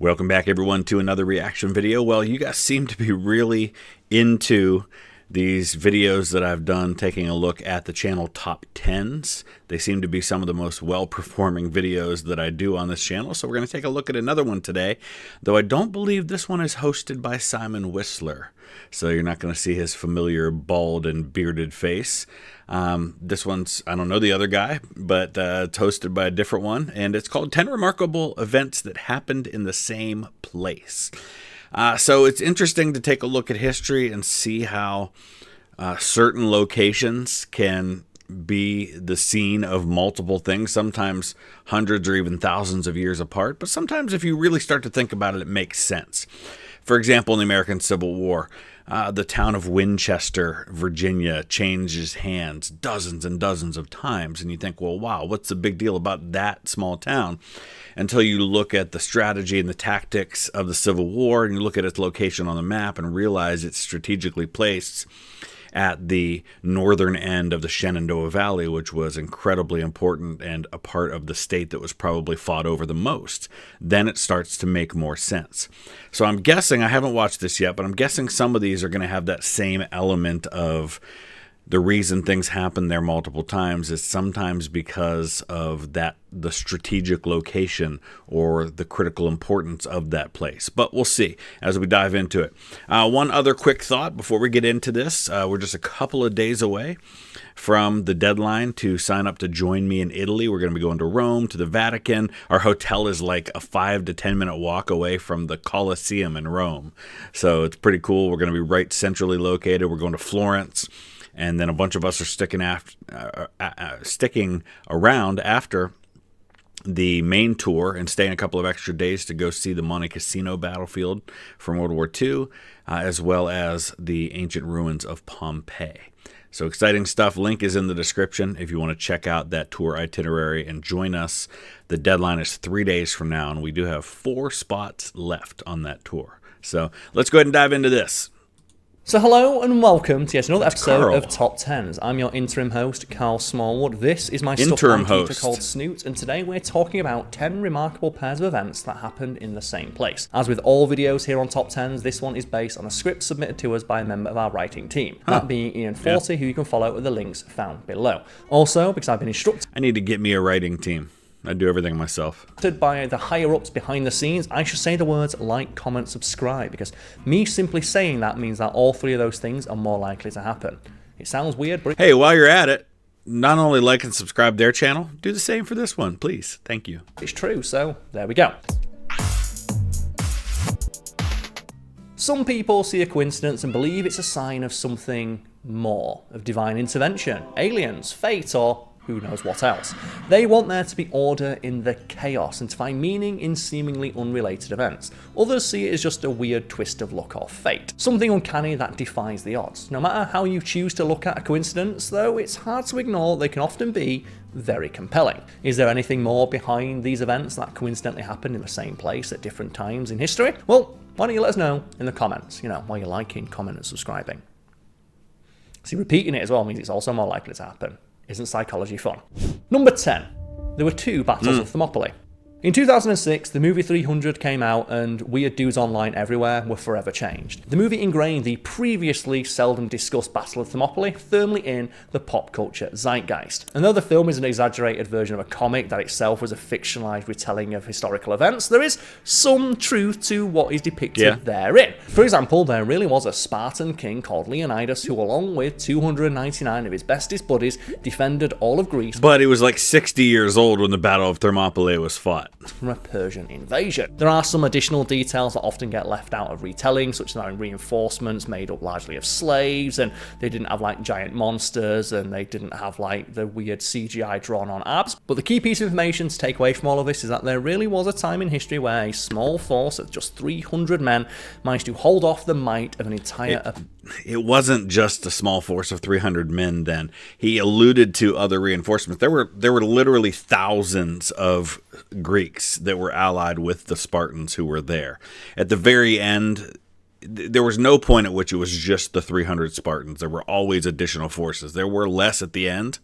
Welcome back, everyone, to another reaction video. Well, you guys seem to be really into these videos that I've done taking a look at the channel TopTenz. They seem to be some of the most well-performing videos that I do on this channel, so we're going to take a look at another one today, though I don't believe this one is hosted by Simon Whistler, so you're not going to see his familiar bald and bearded face. This one's, I don't know the other guy, but it's hosted by a different one, and it's called 10 Remarkable Events That Happened in the Same Place. So it's interesting to take a look at history and see how certain locations can be the scene of multiple things, sometimes hundreds or even thousands of years apart, but sometimes if you really start to think about it, it makes sense. For example, in the American Civil War, the town of Winchester, Virginia, changes hands dozens and dozens of times, and you think, well, wow, what's the big deal about that small town? Until you look at the strategy and the tactics of the Civil War, and you look at its location on the map and realize it's strategically placed at the northern end of the Shenandoah Valley, which was incredibly important and a part of the state that was probably fought over the most. Then it starts to make more sense. So I'm guessing, I haven't watched this yet, but I'm guessing some of these are going to have that same element of the reason things happen there multiple times is sometimes because of the strategic location or the critical importance of that place. But we'll see as we dive into it. One other quick thought before we get into this. We're just a couple of days away from the deadline to sign up to join me in Italy. We're going to be going to Rome, to the Vatican. Our hotel is like a 5 to 10 minute walk away from the Colosseum in Rome. So it's pretty cool. We're going to be right centrally located. We're going to Florence. And then a bunch of us are sticking around after the main tour and staying a couple of extra days to go see the Monte Cassino battlefield from World War II, as well as the ancient ruins of Pompeii. So exciting stuff. Link is in the description if you want to check out that tour itinerary and join us. The deadline is 3 days from now, and we do have 4 spots left on that tour. So let's go ahead and dive into this. So hello and welcome to yet another episode of TopTenz. I'm your interim host, Carl Smallwood. This is my stuffed anteater called Snoot, and today we're talking about 10 remarkable pairs of events that happened in the same place. As with all videos here on TopTenz, this one is based on a script submitted to us by a member of our writing team, that being Ian Forty, who you can follow with the links found below. Also, because I've been instructed, I need to get me a writing team. I do everything myself. By the higher-ups behind the scenes, I should say the words like, comment, subscribe, because me simply saying that means that all 3 of those things are more likely to happen. It sounds weird, but hey, while you're at it, not only like and subscribe their channel, do the same for this one, please. Thank you. It's true, so there we go. Some people see a coincidence and believe it's a sign of something more, of divine intervention, aliens, fate, or who knows what else. They want there to be order in the chaos and to find meaning in seemingly unrelated events. Others see it as just a weird twist of luck or fate. Something uncanny that defies the odds. No matter how you choose to look at a coincidence, though, it's hard to ignore they can often be very compelling. Is there anything more behind these events that coincidentally happened in the same place at different times in history? Well, why don't you let us know in the comments, while you're liking, commenting, and subscribing. See, repeating it as well means it's also more likely to happen. Isn't psychology fun? Number 10. There were 2 battles of Thermopylae. In 2006, the movie 300 came out and weird dudes online everywhere were forever changed. The movie ingrained the previously seldom discussed Battle of Thermopylae firmly in the pop culture zeitgeist. And though the film is an exaggerated version of a comic that itself was a fictionalized retelling of historical events, there is some truth to what is depicted therein. For example, there really was a Spartan king called Leonidas who, along with 299 of his bestest buddies, defended all of Greece. But he was like 60 years old when the Battle of Thermopylae was fought from a Persian invasion. There are some additional details that often get left out of retelling, such as having reinforcements made up largely of slaves, and they didn't have like giant monsters, and they didn't have like the weird CGI drawn on abs. But the key piece of information to take away from all of this is that there really was a time in history where a small force of just 300 men managed to hold off the might of an entire... It wasn't just a small force of 300 men then. He alluded to other reinforcements. There were literally thousands of Greeks that were allied with the Spartans who were there. At the very end, there was no point at which it was just the 300 Spartans. There were always additional forces. There were less at the end,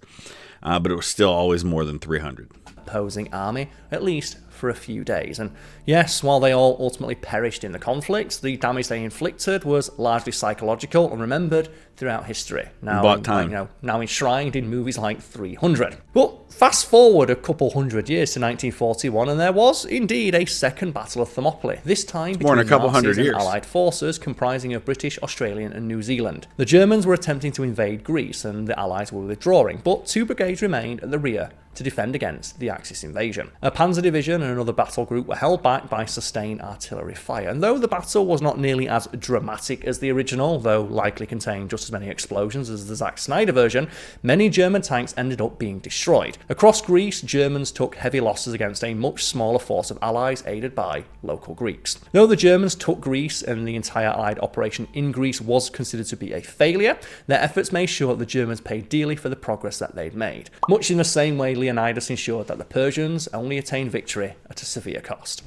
but it was still always more than 300. Opposing army, at least for for a few days. And yes, while they all ultimately perished in the conflict, the damage they inflicted was largely psychological and remembered throughout history. Now enshrined in movies like 300. But fast forward a couple hundred years to 1941, and there was indeed a second Battle of Thermopylae, this time between Nazis and Allied forces comprising of British, Australian and New Zealand. The Germans were attempting to invade Greece and the Allies were withdrawing, but two brigades remained at the rear to defend against the Axis invasion. A panzer division and another battle group were held back by sustained artillery fire, and though the battle was not nearly as dramatic as the original, though likely contained just as many explosions as the Zack Snyder version, many German tanks ended up being destroyed. Across Greece, Germans took heavy losses against a much smaller force of allies aided by local Greeks. Though the Germans took Greece and the entire Allied operation in Greece was considered to be a failure, their efforts made sure the Germans paid dearly for the progress that they'd made. Much in the same way Leonidas ensured that the Persians only attained victory at a severe cost.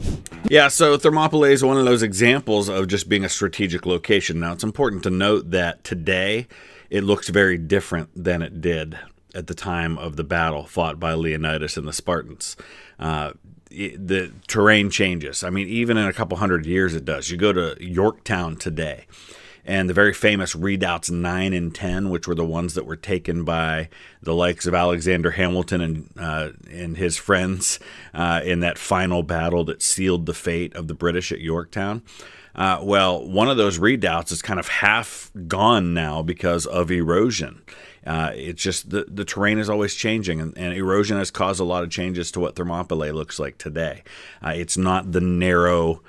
Yeah, so Thermopylae is one of those examples of just being a strategic location. Now, it's important to note that today it looks very different than it did at the time of the battle fought by Leonidas and the Spartans. The terrain changes. I mean, even in a couple hundred years it does. You go to Yorktown today, and the very famous redoubts 9 and 10, which were the ones that were taken by the likes of Alexander Hamilton and his friends in that final battle that sealed the fate of the British at Yorktown. Well, one of those redoubts is kind of half gone now because of erosion. It's just the terrain is always changing, and erosion has caused a lot of changes to what Thermopylae looks like today. It's not the narrow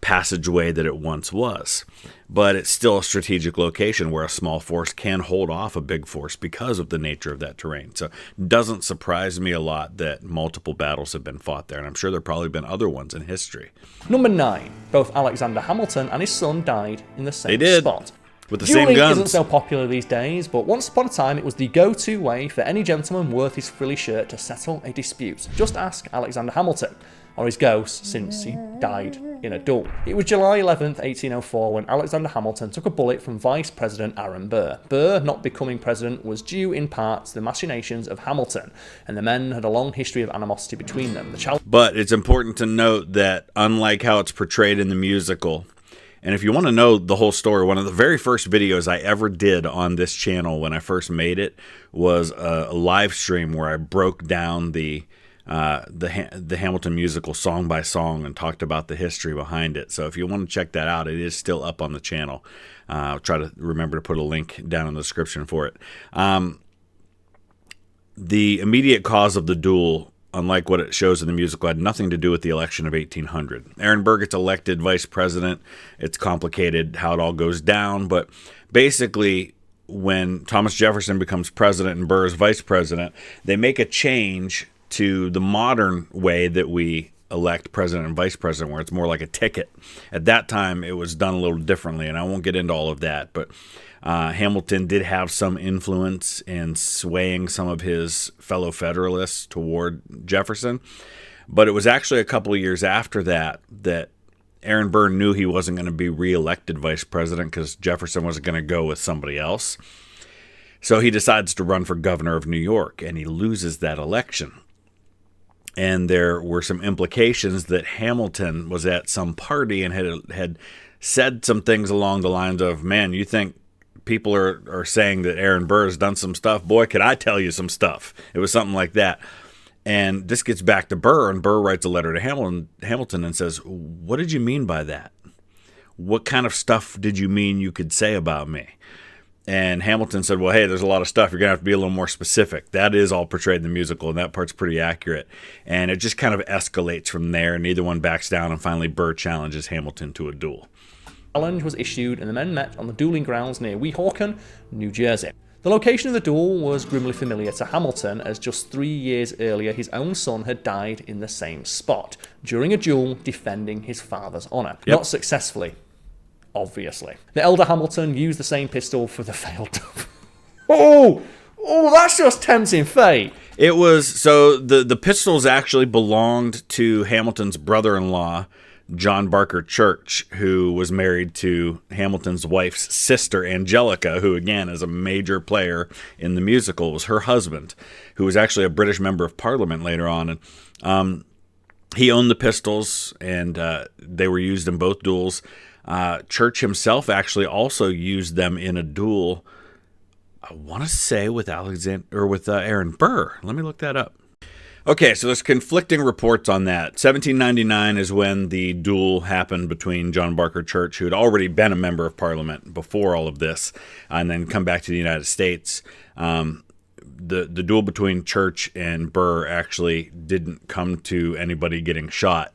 passageway that it once was, but it's still a strategic location where a small force can hold off a big force because of the nature of that terrain. So it doesn't surprise me a lot that multiple battles have been fought there, and I'm sure there have probably been other ones in history. Number 9. Both Alexander Hamilton and his son died in the same spot. With the same guns. Isn't so popular these days, but once upon a time it was the go-to way for any gentleman worth his frilly shirt to settle a dispute. Just ask Alexander Hamilton, or his ghost, since he died in a duel. It was July 11th, 1804, when Alexander Hamilton took a bullet from Vice President Aaron Burr. Burr not becoming president was due in part to the machinations of Hamilton, and the men had a long history of animosity between them. But it's important to note that, unlike how it's portrayed in the musical, and if you want to know the whole story, one of the very first videos I ever did on this channel when I first made it was a live stream where I broke down the Hamilton musical song by song and talked about the history behind it. So if you want to check that out, it is still up on the channel. I'll try to remember to put a link down in the description for it. The immediate cause of the duel, unlike what it shows in the musical, had nothing to do with the election of 1800. Aaron Burr gets elected vice president. It's complicated how it all goes down, but basically when Thomas Jefferson becomes president and Burr is vice president, they make a change to the modern way that we elect president and vice president, where it's more like a ticket. At that time, it was done a little differently, and I won't get into all of that, but Hamilton did have some influence in swaying some of his fellow Federalists toward Jefferson, but it was actually a couple of years after that Aaron Burr knew he wasn't going to be reelected vice president because Jefferson wasn't going to go with somebody else. So he decides to run for governor of New York, and he loses that election. And there were some implications that Hamilton was at some party and had said some things along the lines of, man, you think people are saying that Aaron Burr has done some stuff? Boy, could I tell you some stuff. It was something like that. And this gets back to Burr, and Burr writes a letter to Hamilton and says, what did you mean by that? What kind of stuff did you mean you could say about me? And Hamilton said, well, hey, there's a lot of stuff. You're going to have to be a little more specific. That is all portrayed in the musical, and that part's pretty accurate. And it just kind of escalates from there. Neither one backs down, and finally Burr challenges Hamilton to a duel. Challenge was issued, and the men met on the dueling grounds near Weehawken, New Jersey. The location of the duel was grimly familiar to Hamilton, as just 3 years earlier his own son had died in the same spot, during a duel defending his father's honour. Yep. Not successfully, obviously. The elder Hamilton used the same pistol for the failed... Oh, that's just tempting fate. It was, so the pistols actually belonged to Hamilton's brother-in-law, John Barker Church, who was married to Hamilton's wife's sister, Angelica, who, again, is a major player in the musical, was her husband, who was actually a British member of Parliament later on. And He owned the pistols, and they were used in both duels. Church himself actually also used them in a duel, I want to say with Aaron Burr. Let me look that up. Okay, so there's conflicting reports on that. 1799 is when the duel happened between John Barker Church, who had already been a member of Parliament before all of this, and then come back to the United States. The duel between Church and Burr actually didn't come to anybody getting shot,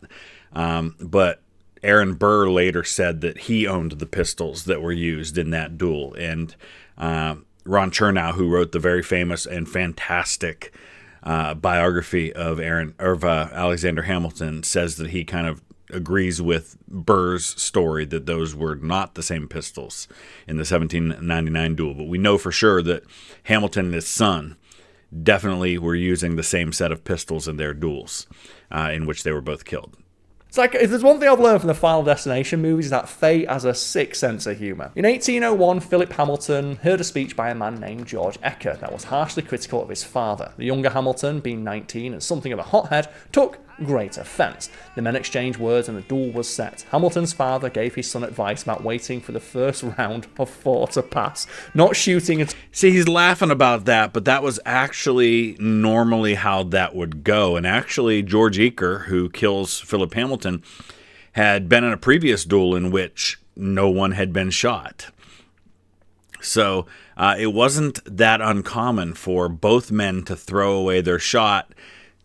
but Aaron Burr later said that he owned the pistols that were used in that duel, and Ron Chernow, who wrote the very famous and fantastic biography of Alexander Hamilton, says that he kind of agrees with Burr's story that those were not the same pistols in the 1799 duel. But we know for sure that Hamilton and his son definitely were using the same set of pistols in their duels, in which they were both killed. It's like, if there's one thing I've learned from the Final Destination movies, is that fate has a sick sense of humour. In 1801, Philip Hamilton heard a speech by a man named George Ecker that was harshly critical of his father. The younger Hamilton, being 19 and something of a hothead, took great offence. The men exchanged words and the duel was set. Hamilton's father gave his son advice about waiting for the first round of 4 to pass, not shooting at... See, he's laughing about that, but that was actually normally how that would go. And actually, George Ecker, who kills Philip Hamilton, had been in a previous duel in which no one had been shot. So it wasn't that uncommon for both men to throw away their shot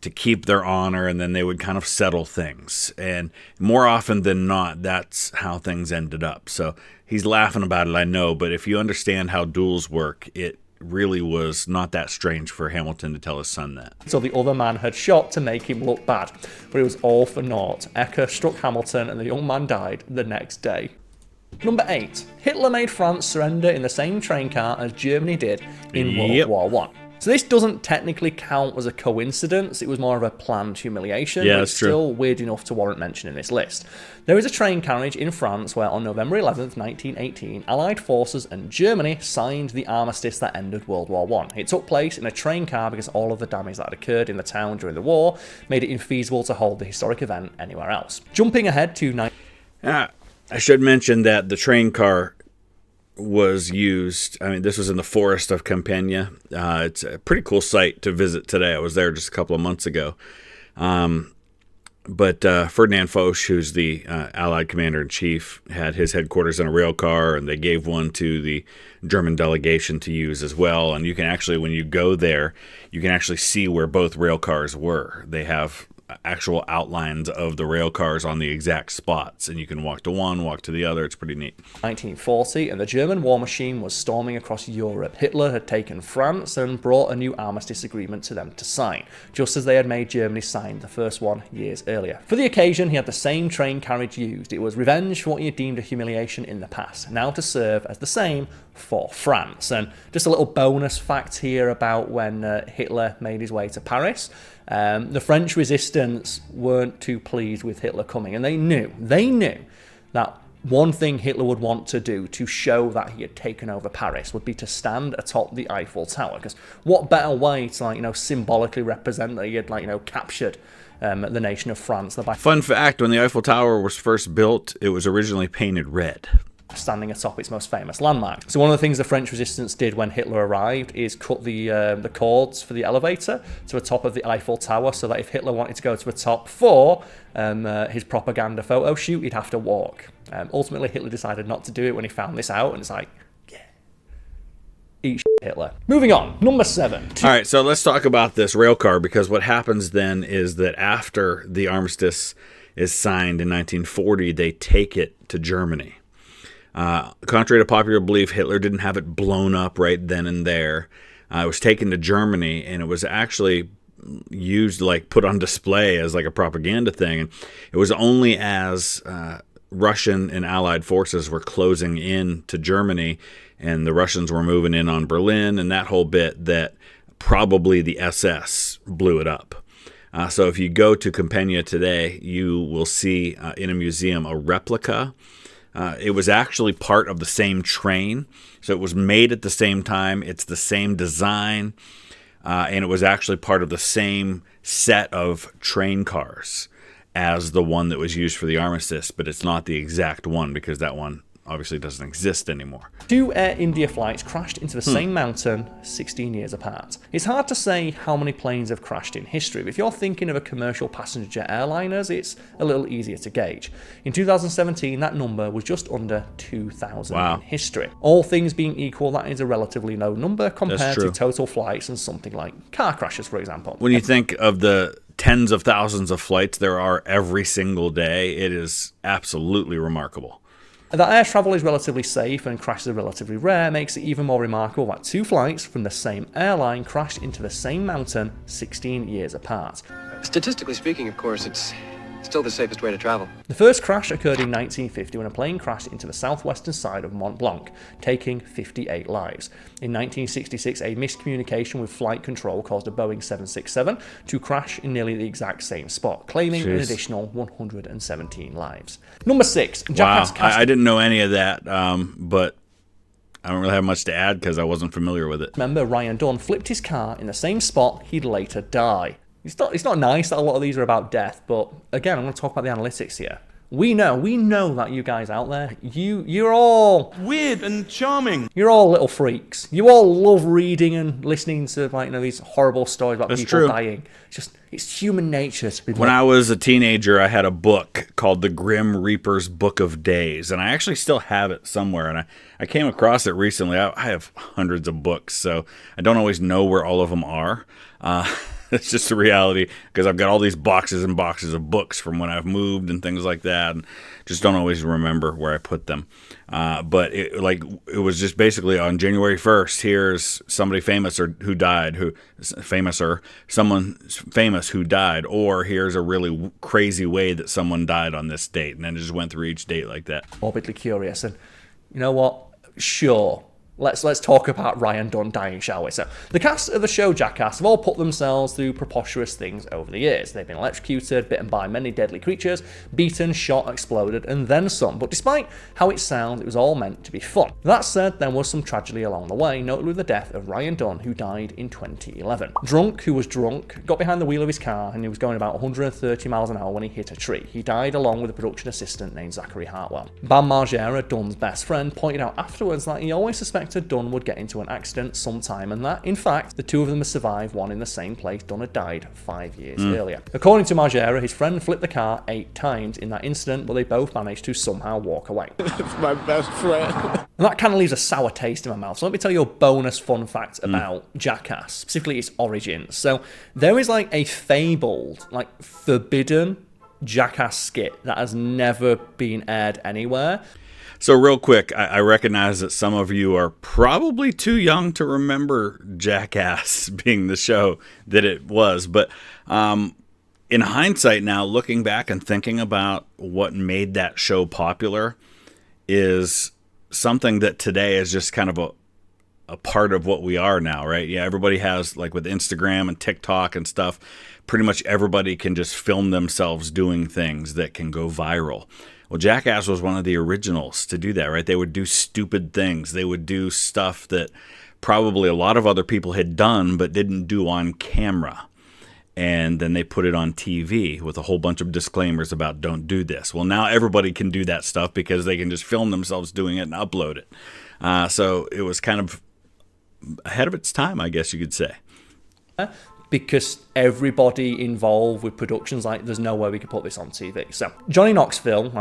to keep their honor, and then they would kind of settle things. And more often than not, that's how things ended up. So he's laughing about it, I know, but if you understand how duels work, it really was not that strange for Hamilton to tell his son that. So the other man had shot to make him look bad, but it was all for naught. Ecker struck Hamilton and the young man died the next day. Number 8. Hitler made France surrender in the same train car as Germany did in World War I. So this doesn't technically count as a coincidence, it was more of a planned humiliation, but it's still weird enough to warrant mention in this list. There is a train carriage in France where on November 11th, 1918, Allied forces and Germany signed the armistice that ended World War I. It took place in a train car because all of the damage that had occurred in the town during the war made it infeasible to hold the historic event anywhere else. Jumping ahead to... I should mention that the train car was used, I mean, this was in the forest of Campania. It's a pretty cool site to visit today. I was there just a couple of months ago. But Ferdinand Foch, who's the Allied commander-in-chief, had his headquarters in a rail car, and they gave one to the German delegation to use as well. And you can actually, when you go there, you can actually see where both rail cars were. They have actual outlines of the rail cars on the exact spots, and you can walk to one, walk to the other. It's pretty neat. 1940, and the German war machine was storming across Europe. Hitler had taken France and brought a new armistice agreement to them to sign, just as they had made Germany sign the first one years earlier. For the occasion, he had the same train carriage used. It was revenge for what he had deemed a humiliation in the past, now to serve as the same for France. And just a little bonus fact here about when Hitler made his way to Paris. The French resistance weren't too pleased with Hitler coming, and they knew that one thing Hitler would want to do to show that he had taken over Paris would be to stand atop the Eiffel Tower, because what better way to symbolically represent that he had captured the nation of France. Fun fact, when the Eiffel Tower was first built, it was originally painted red, standing atop its most famous landmark. So one of the things the French resistance did when Hitler arrived is cut the cords for the elevator to the top of the Eiffel Tower, so that if Hitler wanted to go to the top for his propaganda photo shoot, he'd have to walk. Ultimately, Hitler decided not to do it when he found this out, and it's like, yeah, eat shit, Hitler. Moving on, number 7. All right, so let's talk about this rail car, because what happens then is that after the armistice is signed in 1940, they take it to Germany. Contrary to popular belief, Hitler didn't have it blown up right then and there. It was taken to Germany, and it was actually used, put on display as a propaganda thing. And it was only as Russian and Allied forces were closing in to Germany, and the Russians were moving in on Berlin and that whole bit, that probably the SS blew it up. So if you go to Campania today, you will see in a museum a replica. It was actually part of the same train, so it was made at the same time. It's the same design, and it was actually part of the same set of train cars. as the one that was used for the armistice, but it's not the exact one because that one obviously doesn't exist anymore. 2 Air India flights crashed into the same mountain 16 years apart. It's hard to say how many planes have crashed in history, but if you're thinking of a commercial passenger jet airliners, it's a little easier to gauge. In 2017, that number was just under 2,000 in history. All things being equal, that is a relatively low number compared to total flights and something like car crashes, for example. When you think of the tens of thousands of flights there are every single day, it is absolutely remarkable. That air travel is relatively safe and crashes are relatively rare makes it even more remarkable that 2 flights from the same airline crashed into the same mountain 16 years apart. Statistically speaking, of course, it's still the safest way to travel. The first crash occurred in 1950 when a plane crashed into the southwestern side of Mont Blanc, taking 58 lives. In 1966, a miscommunication with flight control caused a Boeing 767 to crash in nearly the exact same spot, claiming an additional 117 lives. Number 6. Jackass cast. I didn't know any of that, but I don't really have much to add because I wasn't familiar with it. Member Ryan Dunn flipped his car in the same spot he'd later die. It's not nice that a lot of these are about death, but again, I'm going to talk about the analytics here. We know that you guys out there, you're all weird and charming. You're all little freaks. You all love reading and listening to these horrible stories about people dying. It's human nature to be. When I was a teenager, I had a book called The Grim Reaper's Book of Days, and I actually still have it somewhere. And I came across it recently. I have hundreds of books, so I don't always know where all of them are. It's just a reality because I've got all these boxes and boxes of books from when I've moved and things like that, and just don't always remember where I put them. But it was just basically on January 1st. Here's somebody famous who died, someone famous who died, or here's a really crazy way that someone died on this date, and then it just went through each date like that. Morbidly curious, and you know what? Sure. Let's talk about Ryan Dunn dying, shall we? So, the cast of the show Jackass have all put themselves through preposterous things over the years. They've been electrocuted, bitten by many deadly creatures, beaten, shot, exploded, and then some. But despite how it sounds, it was all meant to be fun. That said, there was some tragedy along the way, notably the death of Ryan Dunn, who died in 2011. Drunk, who was drunk, got behind the wheel of his car, and he was going about 130 miles an hour when he hit a tree. He died along with a production assistant named Zachary Hartwell. Bam Margera, Dunn's best friend, pointed out afterwards that he always suspected Dunn would get into an accident sometime, and that, in fact, the 2 of them had survived one in the same place Dunn had died 5 years earlier. According to Margera, his friend flipped the car 8 times in that incident, but they both managed to somehow walk away. It's my best friend. And that kind of leaves a sour taste in my mouth. So let me tell you a bonus fun fact about Jackass, specifically its origins. So there is a fabled, forbidden Jackass skit that has never been aired anywhere. So real quick, I recognize that some of you are probably too young to remember Jackass being the show that it was. But in hindsight now, looking back and thinking about what made that show popular is something that today is just kind of a part of what we are now, right? Yeah, everybody has, with Instagram and TikTok and stuff, pretty much everybody can just film themselves doing things that can go viral. Well, Jackass was one of the originals to do that, right? They would do stupid things. They would do stuff that probably a lot of other people had done but didn't do on camera. And then they put it on TV with a whole bunch of disclaimers about don't do this. Well, now everybody can do that stuff because they can just film themselves doing it and upload it. So it was kind of ahead of its time, I guess you could say. Because everybody involved with productions, there's no way we could put this on TV. So Johnny Knoxville,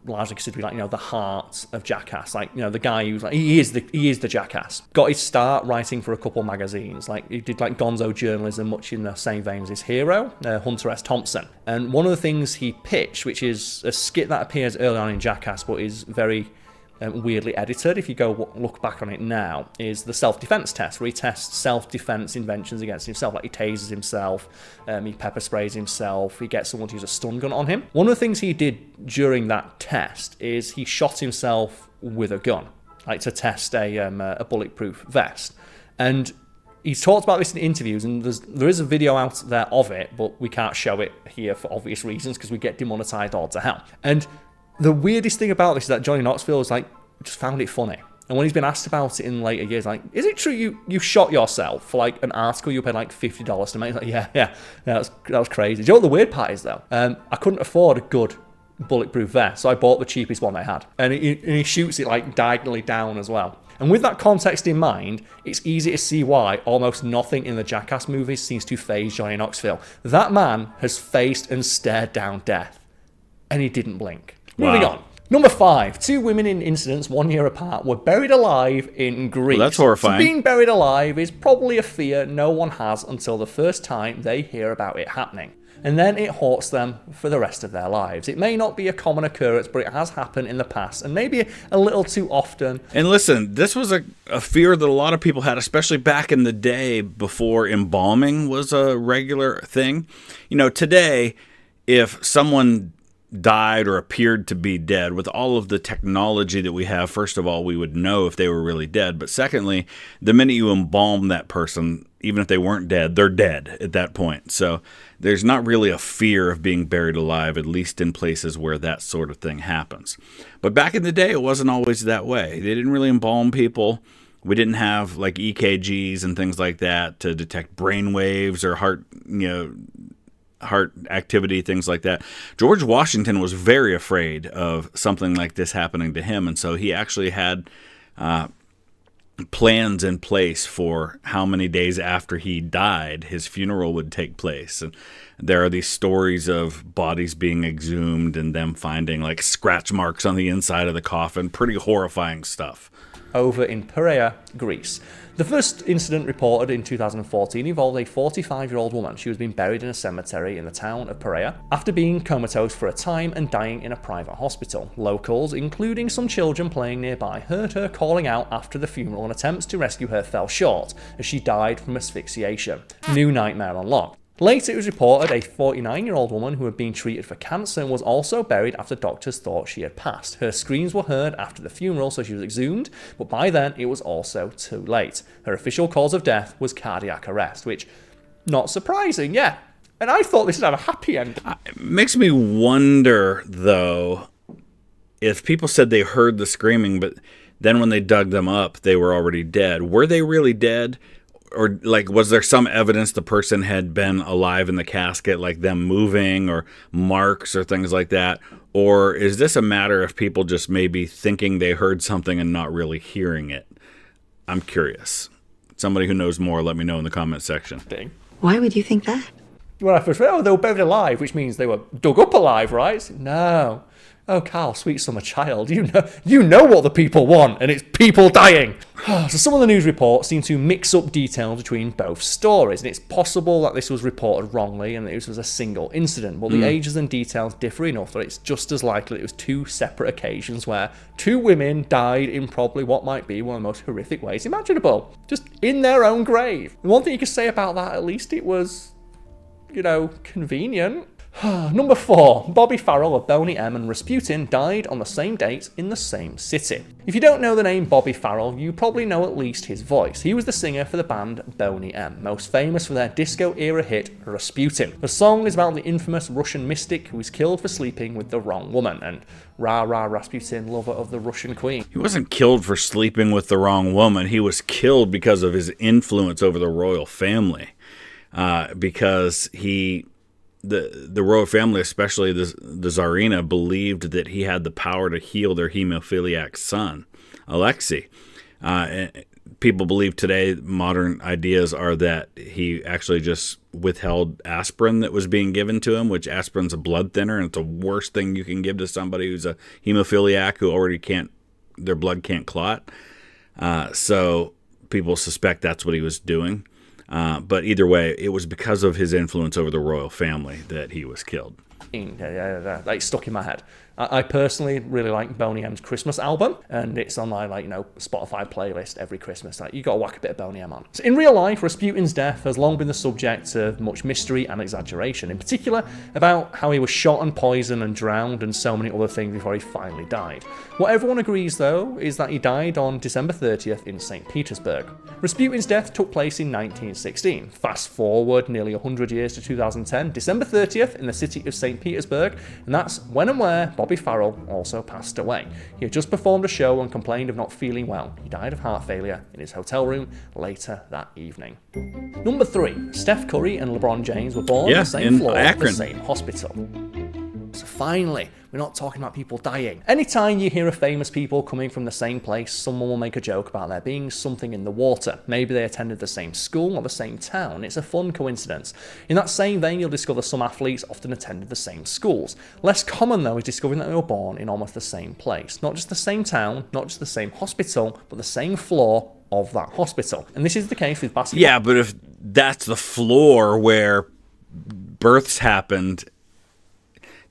largely considered to be the heart of Jackass, the guy who's he is the Jackass. Got his start writing for a couple magazines, he did gonzo journalism, much in the same vein as his hero, Hunter S. Thompson. And one of the things he pitched, which is a skit that appears early on in Jackass, but is very weirdly edited, if you go look back on it now, is the self-defense test, where he tests self-defense inventions against himself. He tases himself, he pepper sprays himself, he gets someone to use a stun gun on him. One of the things he did during that test is he shot himself with a gun, to test a bulletproof vest. And he's talked about this in interviews, and there is a video out there of it, but we can't show it here for obvious reasons because we get demonetized all to hell. And the weirdest thing about this is that Johnny Knoxville just found it funny. And when he's been asked about it in later years, like, is it true you shot yourself for like an article you paid like $50 to make? Like, yeah, that was crazy. Do you know what the weird part is though? I couldn't afford a good bulletproof vest, so I bought the cheapest one they had. And he shoots it like diagonally down as well. And with that context in mind, it's easy to see why almost nothing in the Jackass movies seems to faze Johnny Knoxville. That man has faced and stared down death, and he didn't blink. Wow. Moving on. Number 5. 2 women in incidents 1 year apart were buried alive in Greece. Well, that's horrifying. So being buried alive is probably a fear no one has until the first time they hear about it happening. And then it haunts them for the rest of their lives. It may not be a common occurrence, but it has happened in the past, and maybe a little too often. And listen, this was a fear that a lot of people had, especially back in the day before embalming was a regular thing. You know, today, if someone died or appeared to be dead, with all of the technology that we have, first of all, we would know if they were really dead. But secondly, the minute you embalm that person, even if they weren't dead, they're dead at that point. So there's not really a fear of being buried alive, at least in places where that sort of thing happens. But back in the day, it wasn't always that way. They didn't really embalm people. We didn't have like EKGs and things like that to detect brain waves or heart activity, things like that. George Washington was very afraid of something like this happening to him, and so he actually had plans in place for how many days after he died his funeral would take place. And there are these stories of bodies being exhumed and them finding like scratch marks on the inside of the coffin. Pretty horrifying stuff. Over in Piraeus, Greece. The first incident reported in 2014 involved a 45-year-old woman. She was being buried in a cemetery in the town of Piraeus after being comatose for a time and dying in a private hospital. Locals, including some children playing nearby, heard her calling out after the funeral, and attempts to rescue her fell short as she died from asphyxiation. New nightmare unlocked. Later, it was reported a 49-year-old woman who had been treated for cancer was also buried after doctors thought she had passed. Her screams were heard after the funeral, so she was exhumed, but by then it was also too late. Her official cause of death was cardiac arrest, which, not surprising, yeah. And I thought this would have a happy end. It makes me wonder, though, if people said they heard the screaming, but then when they dug them up, they were already dead. Were they really dead? Or like, was there some evidence the person had been alive in the casket, like them moving or marks or things like that? Or is this a matter of people just maybe thinking they heard something and not really hearing it? I'm curious. Somebody who knows more, let me know in the comment section. Why would you think that? When I first read, they were buried alive, which means they were dug up alive, right? No. Oh, Carl, sweet summer child, you know what the people want, and it's people dying. So some of the news reports seem to mix up details between both stories, and it's possible that this was reported wrongly and that this was a single incident, but the ages and details differ enough that it's just as likely it was 2 separate occasions where 2 women died in probably what might be one of the most horrific ways imaginable, just in their own grave. The one thing you could say about that, at least it was, convenient. Number 4. Bobby Farrell of Boney M and Rasputin died on the same date in the same city. If you don't know the name Bobby Farrell, you probably know at least his voice. He was the singer for the band Boney M, most famous for their disco-era hit Rasputin. The song is about the infamous Russian mystic who was killed for sleeping with the wrong woman, and rah-rah Rasputin, lover of the Russian queen. He wasn't killed for sleeping with the wrong woman. He was killed because of his influence over the royal family. Because the royal family, especially the Tsarina, believed that he had the power to heal their hemophiliac son, Alexei. People believe today, modern ideas are that he actually just withheld aspirin that was being given to him, which aspirin's a blood thinner, and it's the worst thing you can give to somebody who's a hemophiliac who already their blood can't clot. So people suspect that's what he was doing. But either way, it was because of his influence over the royal family that he was killed. Like stuck in my head. I personally really like Boney M's Christmas album, and it's on my Spotify playlist every Christmas. You got to whack a bit of Boney M on. So in real life, Rasputin's death has long been the subject of much mystery and exaggeration, in particular about how he was shot and poisoned and drowned and so many other things before he finally died. What everyone agrees, though, is that he died on December 30th in St. Petersburg. Rasputin's death took place in 1916. Fast forward nearly 100 years to 2010, December 30th in the city of St. Petersburg, and that's when and where Bobby Robbie Farrell also passed away. He had just performed a show and complained of not feeling well. He died of heart failure in his hotel room later that evening. Number 3. Steph Curry and LeBron James were born on the same floor of the same hospital. So finally, we're not talking about people dying. Anytime you hear of famous people coming from the same place, someone will make a joke about there being something in the water. Maybe they attended the same school or the same town. It's a fun coincidence. In that same vein, you'll discover some athletes often attended the same schools. Less common, though, is discovering that they were born in almost the same place. Not just the same town, not just the same hospital, but the same floor of that hospital. And this is the case with basketball. Yeah, but if that's the floor where births happened,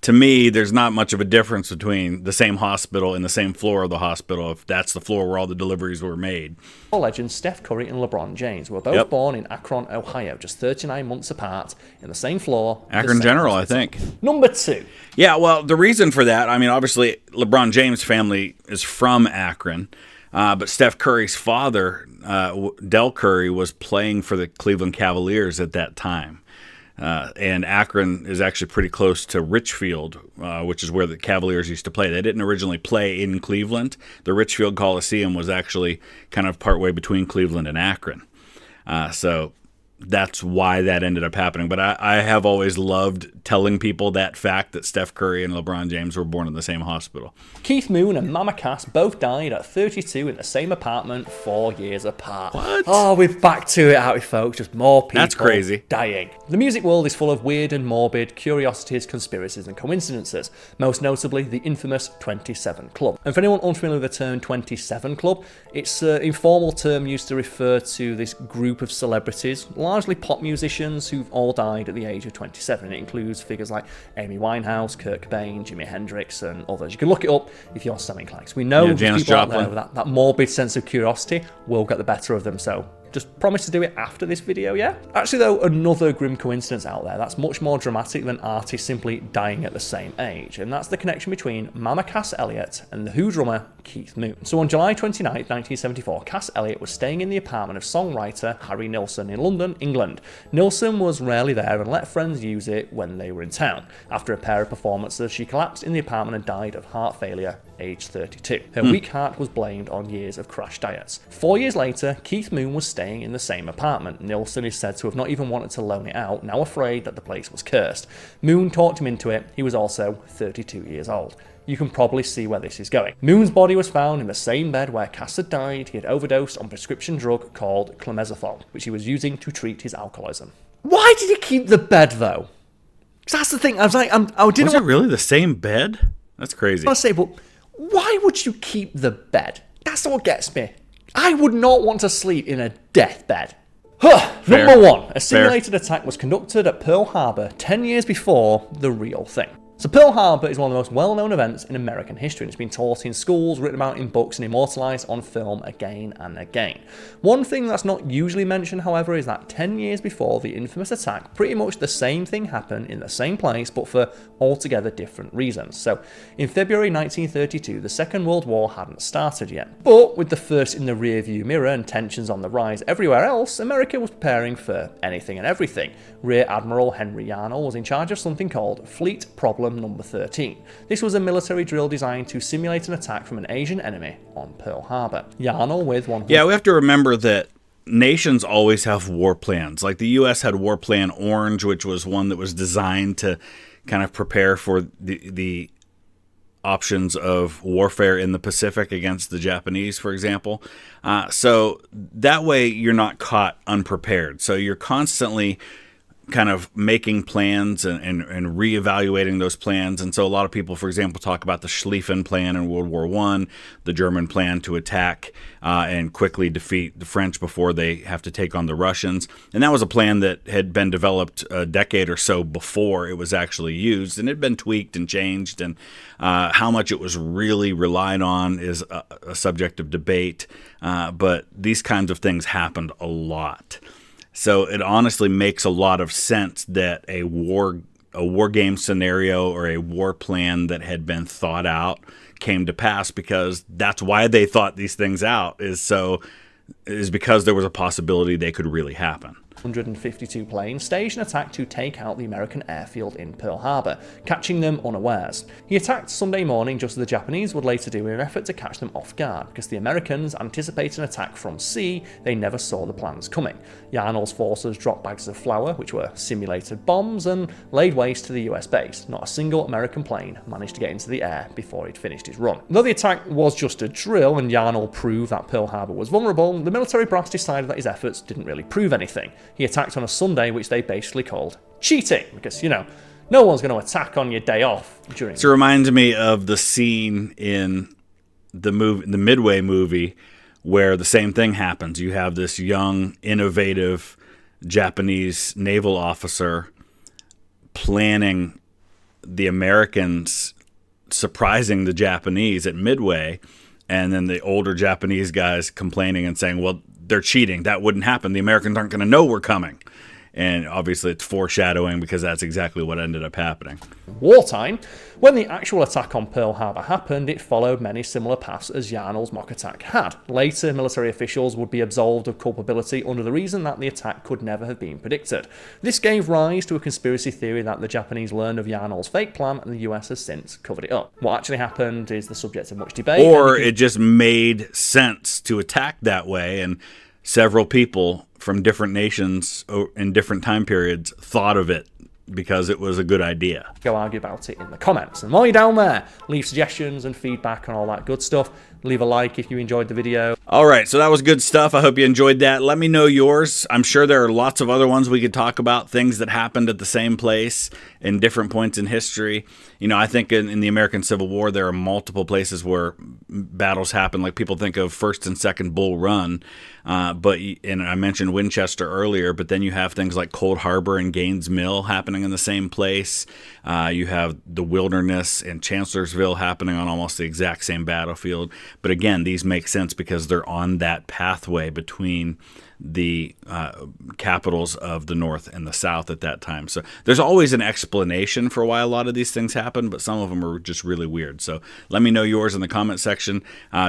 to me, there's not much of a difference between the same hospital and the same floor of the hospital if that's the floor where all the deliveries were made. Legends Steph Curry and LeBron James were both born in Akron, Ohio, just 39 months apart, in the same floor. Akron General, I think. Number 2. Yeah, well, the reason for that, I mean, obviously, LeBron James' family is from Akron, but Steph Curry's father, Del Curry, was playing for the Cleveland Cavaliers at that time. And Akron is actually pretty close to Richfield, which is where the Cavaliers used to play. They didn't originally play in Cleveland. The Richfield Coliseum was actually kind of partway between Cleveland and Akron. So that's why that ended up happening. But I have always loved telling people that fact that Steph Curry and LeBron James were born in the same hospital. Keith Moon and Mama Cass both died at 32 in the same apartment 4 years apart. What? Oh, we're back to it, aren't we, folks? Just more people That's crazy. dying. The music world is full of weird and morbid curiosities, conspiracies, and coincidences. Most notably, the infamous 27 Club. And for anyone unfamiliar with the term 27 Club, it's an informal term used to refer to this group of celebrities, largely pop musicians who've all died at the age of 27. It includes figures like Amy Winehouse, Kurt Cobain, Jimi Hendrix, and others. You can look it up if you're semi-inclined. We know Janis people out Joplin. there with that morbid sense of curiosity will get the better of them, so just promise to do it after this video, yeah? Actually, though, another grim coincidence out there that's much more dramatic than artists simply dying at the same age, and that's the connection between Mama Cass Elliot and the Who drummer Keith Moon. So on July 29, 1974, Cass Elliot was staying in the apartment of songwriter Harry Nilsson in London, England. Nilsson was rarely there and let friends use it when they were in town. After a pair of performances, she collapsed in the apartment and died of heart failure, aged 32. Her weak heart was blamed on years of crash diets. 4 years later, Keith Moon was staying in the same apartment. Nilsson is said to have not even wanted to loan it out, now afraid that the place was cursed. Moon talked him into it. He was also 32 years old. You can probably see where this is going. Moon's body was found in the same bed where Cass had died. He had overdosed on a prescription drug called clemizole, which he was using to treat his alcoholism. Why did he keep the bed, though? Because that's the thing. I was like, Was it really the same bed? That's crazy. I say, but why would you keep the bed? That's what gets me. I would not want to sleep in a deathbed. Number 1. A simulated attack was conducted at Pearl Harbor 10 years before the real thing. So Pearl Harbor is one of the most well-known events in American history, and it's been taught in schools, written about in books, and immortalized on film again and again. One thing that's not usually mentioned, however, is that 10 years before the infamous attack, pretty much the same thing happened in the same place, but for altogether different reasons. So in February 1932, the Second World War hadn't started yet. But with the first in the rearview mirror and tensions on the rise everywhere else, America was preparing for anything and everything. Rear Admiral Henry Yarnall was in charge of something called Fleet Problem Number 13. This was a military drill designed to simulate an attack from an Asian enemy on Pearl Harbor. Yarnall with 100... Yeah, we have to remember that nations always have war plans. Like the U.S. had War Plan Orange, which was one that was designed to kind of prepare for the options of warfare in the Pacific against the Japanese, for example. So that way you're not caught unprepared. So you're constantly kind of making plans and reevaluating those plans. And so a lot of people, for example, talk about the Schlieffen Plan in World War I, the German plan to attack and quickly defeat the French before they have to take on the Russians. And that was a plan that had been developed a decade or so before it was actually used, and it had been tweaked and changed. And how much it was really relied on is a subject of debate. But these kinds of things happened a lot. So it honestly makes a lot of sense that a war game scenario or a war plan that had been thought out came to pass, because that's why they thought these things out, is because there was a possibility they could really happen. 152 planes staged an attack to take out the American airfield in Pearl Harbor, catching them unawares. He attacked Sunday morning just as the Japanese would later do in an effort to catch them off guard, because the Americans anticipated an attack from sea. They never saw the plans coming. Yarnell's forces dropped bags of flour, which were simulated bombs, and laid waste to the US base. Not a single American plane managed to get into the air before he'd finished his run. Though the attack was just a drill and Yarnell proved that Pearl Harbor was vulnerable, the military brass decided that his efforts didn't really prove anything. He attacked on a Sunday, which they basically called cheating, because, no one's going to attack on your day off during. So it reminds me of the scene in the Midway movie where the same thing happens. You have this young, innovative Japanese naval officer planning the Americans surprising the Japanese at Midway, and then the older Japanese guys complaining and saying, well, they're cheating. That wouldn't happen. The Americans aren't going to know we're coming. And obviously it's foreshadowing, because that's exactly what ended up happening. Wartime, when the actual attack on Pearl Harbor happened, it followed many similar paths as Yarnell's mock attack had. Later, military officials would be absolved of culpability under the reason that the attack could never have been predicted. This gave rise to a conspiracy theory that the Japanese learned of Yarnell's fake plan and the US has since covered it up. What actually happened is the subject of much debate. Or it just made sense to attack that way, and several people from different nations in different time periods thought of it because it was a good idea. Go argue about it in the comments. And while you're down there, leave suggestions and feedback and all that good stuff. Leave a like if you enjoyed the video. All right, so that was good stuff. I hope you enjoyed that. Let me know yours. I'm sure there are lots of other ones we could talk about, things that happened at the same place in different points in history. I think in the American Civil War, there are multiple places where battles happen. Like, people think of First and Second Bull Run, and I mentioned Winchester earlier, but then you have things like Cold Harbor and Gaines Mill happening in the same place. You have the Wilderness and Chancellorsville happening on almost the exact same battlefield. But again, these make sense because they're on that pathway between the capitals of the North and the South at that time. So there's always an explanation for why a lot of these things happen, but some of them are just really weird. So let me know yours in the comment section.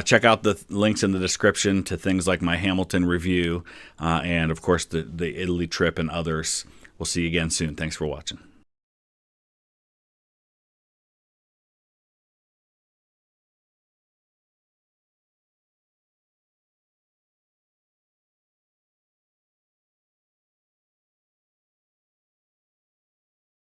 Check out the links in the description to things like my Hamilton review and, of course, the Italy trip and others. We'll see you again soon. Thanks for watching.